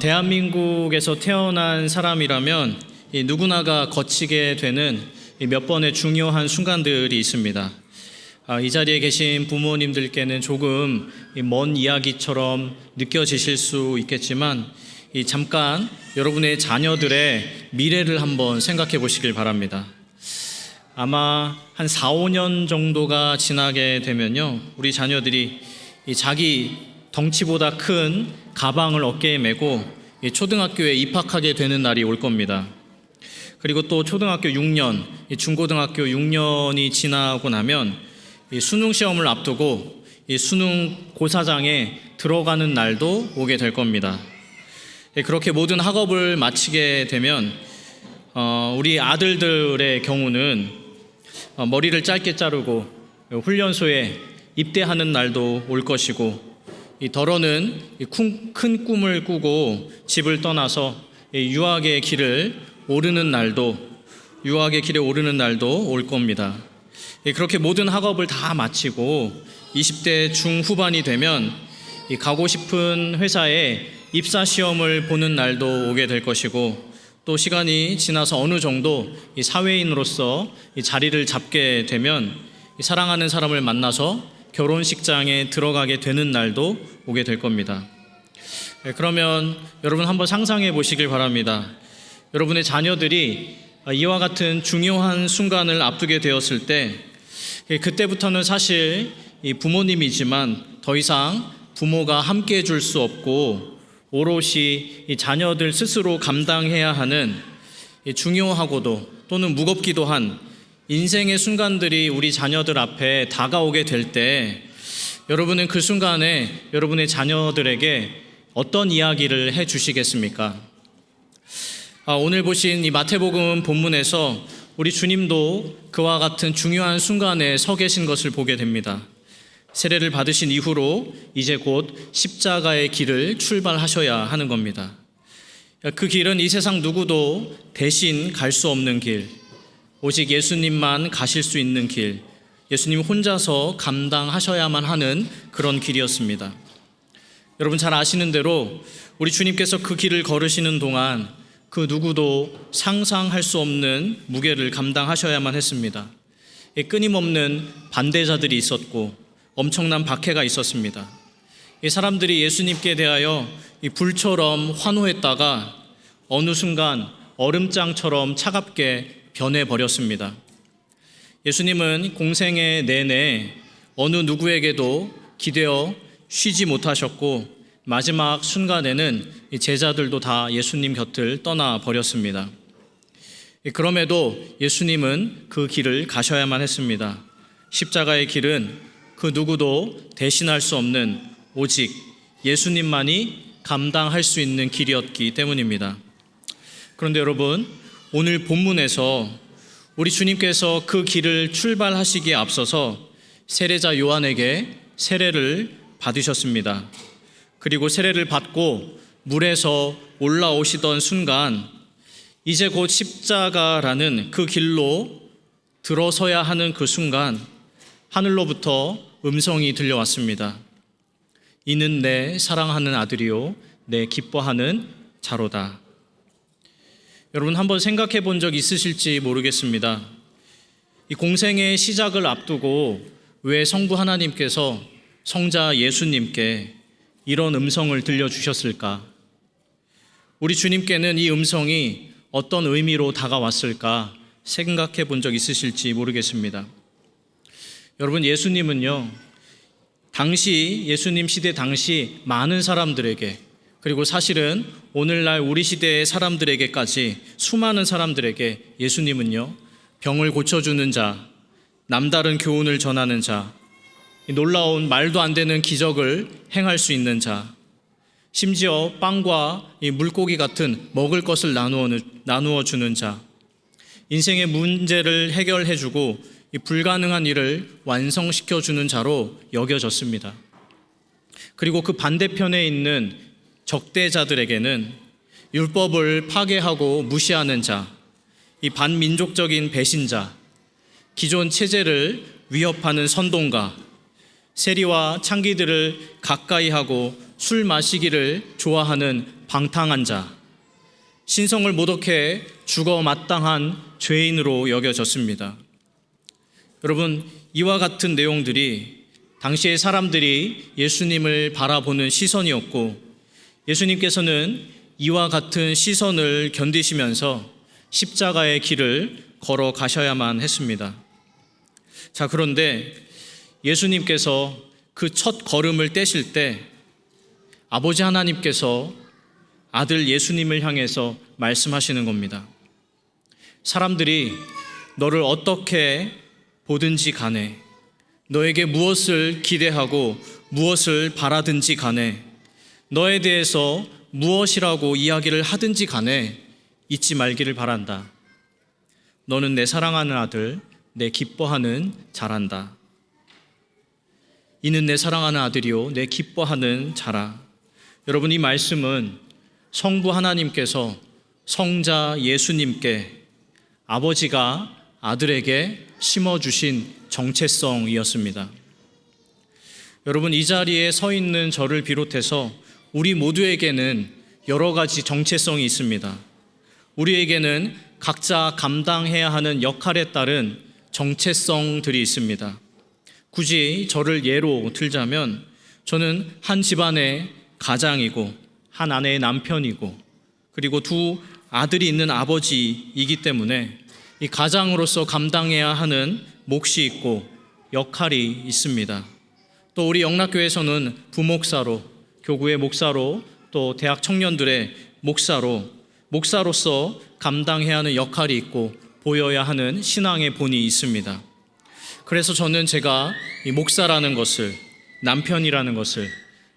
대한민국에서 태어난 사람이라면 누구나가 거치게 되는 몇 번의 중요한 순간들이 있습니다. 이 자리에 계신 부모님들께는 조금 먼 이야기처럼 느껴지실 수 있겠지만 잠깐 여러분의 자녀들의 미래를 한번 생각해 보시길 바랍니다. 아마 한 4, 5년 정도가 지나게 되면요, 우리 자녀들이 자기 덩치보다 큰 가방을 어깨에 메고 초등학교에 입학하게 되는 날이 올 겁니다. 그리고 또 초등학교 6년, 중고등학교 6년이 지나고 나면 수능 시험을 앞두고 수능 고사장에 들어가는 날도 오게 될 겁니다. 그렇게 모든 학업을 마치게 되면 우리 아들들의 경우는 머리를 짧게 자르고 훈련소에 입대하는 날도 올 것이고, 덜어는 큰 꿈을 꾸고 집을 떠나서 유학의 길에 오르는 날도 올 겁니다. 그렇게 모든 학업을 다 마치고 20대 중후반이 되면 가고 싶은 회사에 입사 시험을 보는 날도 오게 될 것이고, 또 시간이 지나서 어느 정도 사회인으로서 자리를 잡게 되면 사랑하는 사람을 만나서 결혼식장에 들어가게 되는 날도 오게 될 겁니다. 그러면 여러분 한번 상상해 보시길 바랍니다. 여러분의 자녀들이 이와 같은 중요한 순간을 앞두게 되었을 때, 그때부터는 사실 부모님이지만 더 이상 부모가 함께 해줄 수 없고 오롯이 자녀들 스스로 감당해야 하는 중요하고도 또는 무겁기도 한 인생의 순간들이 우리 자녀들 앞에 다가오게 될 때, 여러분은 그 순간에 여러분의 자녀들에게 어떤 이야기를 해 주시겠습니까? 오늘 보신 이 마태복음 본문에서 우리 주님도 그와 같은 중요한 순간에 서 계신 것을 보게 됩니다. 세례를 받으신 이후로 이제 곧 십자가의 길을 출발하셔야 하는 겁니다. 그 길은 이 세상 누구도 대신 갈 수 없는 길, 오직 예수님만 가실 수 있는 길, 예수님 혼자서 감당하셔야만 하는 그런 길이었습니다. 여러분 잘 아시는 대로 우리 주님께서 그 길을 걸으시는 동안 그 누구도 상상할 수 없는 무게를 감당하셔야만 했습니다. 끊임없는 반대자들이 있었고 엄청난 박해가 있었습니다. 이 사람들이 예수님께 대하여 불처럼 환호했다가 어느 순간 얼음장처럼 차갑게 변해버렸습니다. 예수님은 공생애 내내 어느 누구에게도 기대어 쉬지 못하셨고, 마지막 순간에는 제자들도 다 예수님 곁을 떠나버렸습니다. 그럼에도 예수님은 그 길을 가셔야만 했습니다. 십자가의 길은 그 누구도 대신할 수 없는 오직 예수님만이 감당할 수 있는 길이었기 때문입니다. 그런데 여러분, 오늘 본문에서 우리 주님께서 그 길을 출발하시기에 앞서서 세례자 요한에게 세례를 받으셨습니다. 그리고 세례를 받고 물에서 올라오시던 순간, 이제 곧 십자가라는 그 길로 들어서야 하는 그 순간, 하늘로부터 음성이 들려왔습니다. 이는 내 사랑하는 아들이요 내 기뻐하는 자로다. 여러분 한번 생각해 본 적 있으실지 모르겠습니다. 이 공생의 시작을 앞두고 왜 성부 하나님께서 성자 예수님께 이런 음성을 들려주셨을까? 우리 주님께는 이 음성이 어떤 의미로 다가왔을까 생각해 본 적 있으실지 모르겠습니다. 여러분, 예수님은요, 예수님 시대 당시 많은 사람들에게, 그리고 사실은 오늘날 우리 시대의 사람들에게까지, 수많은 사람들에게 예수님은요, 병을 고쳐주는 자, 남다른 교훈을 전하는 자, 놀라운 말도 안 되는 기적을 행할 수 있는 자, 심지어 빵과 물고기 같은 먹을 것을 나누어 주는 자, 인생의 문제를 해결해주고 불가능한 일을 완성시켜주는 자로 여겨졌습니다. 그리고 그 반대편에 있는 적대자들에게는 율법을 파괴하고 무시하는 자, 이 반민족적인 배신자, 기존 체제를 위협하는 선동가, 세리와 창기들을 가까이 하고 술 마시기를 좋아하는 방탕한 자, 신성을 모독해 죽어 마땅한 죄인으로 여겨졌습니다. 여러분, 이와 같은 내용들이 당시의 사람들이 예수님을 바라보는 시선이었고, 예수님께서는 이와 같은 시선을 견디시면서 십자가의 길을 걸어 가셔야만 했습니다. 자, 그런데 예수님께서 그 첫 걸음을 떼실 때 아버지 하나님께서 아들 예수님을 향해서 말씀하시는 겁니다. 사람들이 너를 어떻게 보든지 간에, 너에게 무엇을 기대하고 무엇을 바라든지 간에, 너에 대해서 무엇이라고 이야기를 하든지 간에 잊지 말기를 바란다. 너는 내 사랑하는 아들, 내 기뻐하는 자란다. 이는 내 사랑하는 아들이요 내 기뻐하는 자라. 여러분, 이 말씀은 성부 하나님께서 성자 예수님께 아버지가 아들에게 심어주신 정체성이었습니다. 여러분, 이 자리에 서 있는 저를 비롯해서 우리 모두에게는 여러 가지 정체성이 있습니다. 우리에게는 각자 감당해야 하는 역할에 따른 정체성들이 있습니다. 굳이 저를 예로 들자면 저는 한 집안의 가장이고 한 아내의 남편이고 그리고 두 아들이 있는 아버지이기 때문에 이 가장으로서 감당해야 하는 몫이 있고 역할이 있습니다. 또 우리 영락교회에서는 부목사로, 교구의 목사로, 또 대학 청년들의 목사로서 감당해야 하는 역할이 있고 보여야 하는 신앙의 본이 있습니다. 그래서 저는 제가 이 목사라는 것을, 남편이라는 것을,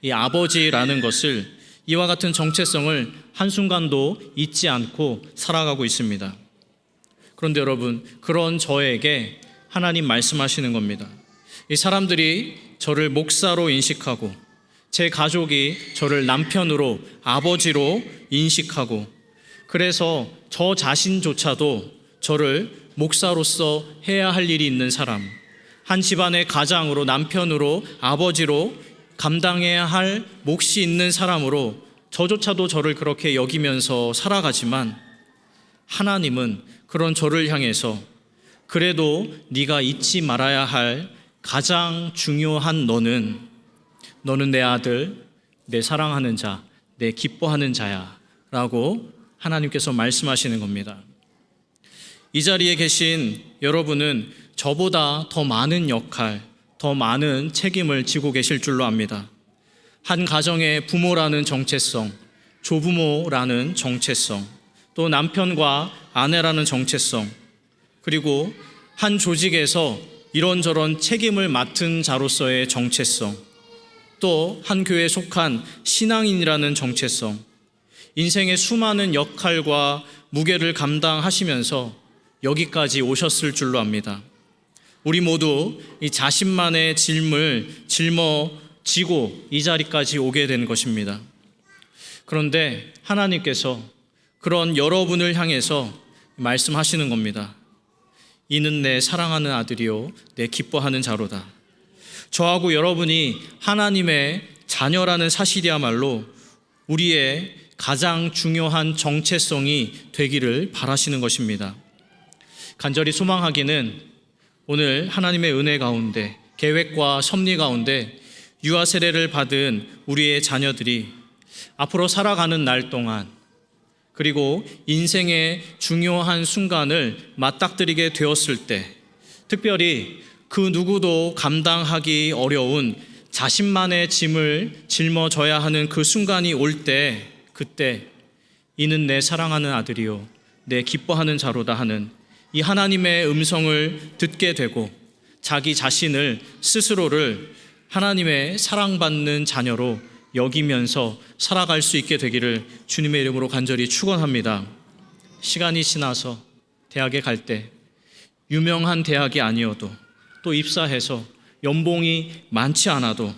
이 아버지라는 것을, 이와 같은 정체성을 한순간도 잊지 않고 살아가고 있습니다. 그런데 여러분, 그런 저에게 하나님 말씀하시는 겁니다. 이 사람들이 저를 목사로 인식하고 제 가족이 저를 남편으로, 아버지로 인식하고, 그래서 저 자신조차도 저를 목사로서 해야 할 일이 있는 사람, 한 집안의 가장으로, 남편으로, 아버지로 감당해야 할 몫이 있는 사람으로 저조차도 저를 그렇게 여기면서 살아가지만, 하나님은 그런 저를 향해서 그래도 네가 잊지 말아야 할 가장 중요한 너는 내 아들, 내 사랑하는 자, 내 기뻐하는 자야 라고 하나님께서 말씀하시는 겁니다. 이 자리에 계신 여러분은 저보다 더 많은 역할, 더 많은 책임을 지고 계실 줄로 압니다. 한 가정의 부모라는 정체성, 조부모라는 정체성, 또 남편과 아내라는 정체성, 그리고 한 조직에서 이런저런 책임을 맡은 자로서의 정체성, 또 한 교회에 속한 신앙인이라는 정체성, 인생의 수많은 역할과 무게를 감당하시면서 여기까지 오셨을 줄로 압니다. 우리 모두 이 자신만의 짐을 짊어지고 이 자리까지 오게 된 것입니다. 그런데 하나님께서 그런 여러분을 향해서 말씀하시는 겁니다. 이는 내 사랑하는 아들이요 내 기뻐하는 자로다. 저하고 여러분이 하나님의 자녀라는 사실이야말로 우리의 가장 중요한 정체성이 되기를 바라시는 것입니다. 간절히 소망하기는 오늘 하나님의 은혜 가운데, 계획과 섭리 가운데 유아 세례를 받은 우리의 자녀들이 앞으로 살아가는 날 동안, 그리고 인생의 중요한 순간을 맞닥뜨리게 되었을 때, 특별히 그 누구도 감당하기 어려운 자신만의 짐을 짊어져야 하는 그 순간이 올 때, 그때 이는 내 사랑하는 아들이요 내 기뻐하는 자로다 하는 이 하나님의 음성을 듣게 되고 자기 자신을, 스스로를 하나님의 사랑받는 자녀로 여기면서 살아갈 수 있게 되기를 주님의 이름으로 간절히 축원합니다. 시간이 지나서 대학에 갈 때 유명한 대학이 아니어도, 또 입사해서 연봉이 많지 않아도,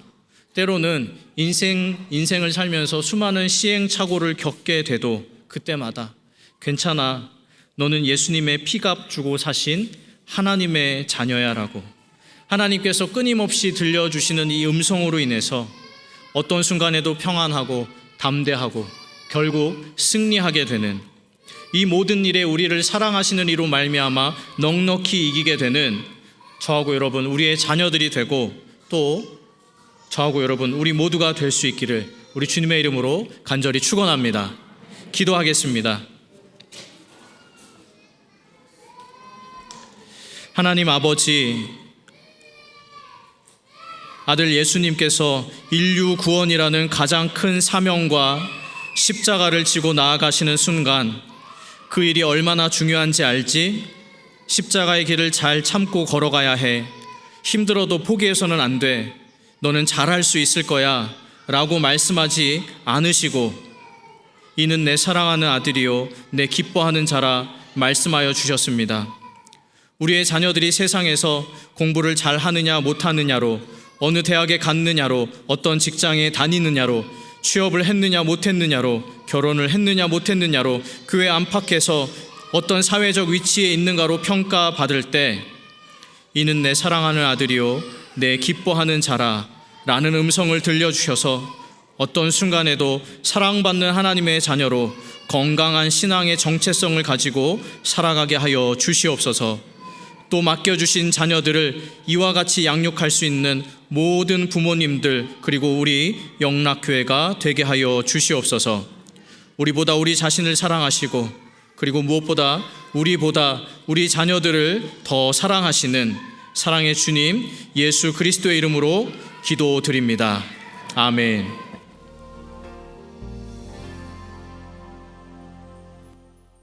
때로는 인생을 살면서 수많은 시행착오를 겪게 돼도 그때마다 괜찮아, 너는 예수님의 피값 주고 사신 하나님의 자녀야라고 하나님께서 끊임없이 들려주시는 이 음성으로 인해서 어떤 순간에도 평안하고 담대하고 결국 승리하게 되는, 이 모든 일에 우리를 사랑하시는 이로 말미암아 넉넉히 이기게 되는 저하고 여러분, 우리의 자녀들이 되고 또 저하고 여러분, 우리 모두가 될 수 있기를 우리 주님의 이름으로 간절히 축원합니다. 기도하겠습니다. 하나님 아버지, 아들 예수님께서 인류 구원이라는 가장 큰 사명과 십자가를 지고 나아가시는 순간 그 일이 얼마나 중요한지 알지? 십자가의 길을 잘 참고 걸어가야 해. 힘들어도 포기해서는 안 돼. 너는 잘할 수 있을 거야 라고 말씀하지 않으시고, 이는 내 사랑하는 아들이요 내 기뻐하는 자라 말씀하여 주셨습니다. 우리의 자녀들이 세상에서 공부를 잘 하느냐 못하느냐로, 어느 대학에 갔느냐로, 어떤 직장에 다니느냐로, 취업을 했느냐 못했느냐로, 결혼을 했느냐 못했느냐로, 교회 안팎에서 어떤 사회적 위치에 있는가로 평가받을 때 이는 내 사랑하는 아들이요 내 기뻐하는 자라 라는 음성을 들려주셔서 어떤 순간에도 사랑받는 하나님의 자녀로 건강한 신앙의 정체성을 가지고 살아가게 하여 주시옵소서. 또 맡겨주신 자녀들을 이와 같이 양육할 수 있는 모든 부모님들, 그리고 우리 영락교회가 되게 하여 주시옵소서. 우리보다 우리 자신을 사랑하시고, 그리고 무엇보다 우리 자녀들을 더 사랑하시는 사랑의 주님 예수 그리스도의 이름으로 기도드립니다. 아멘.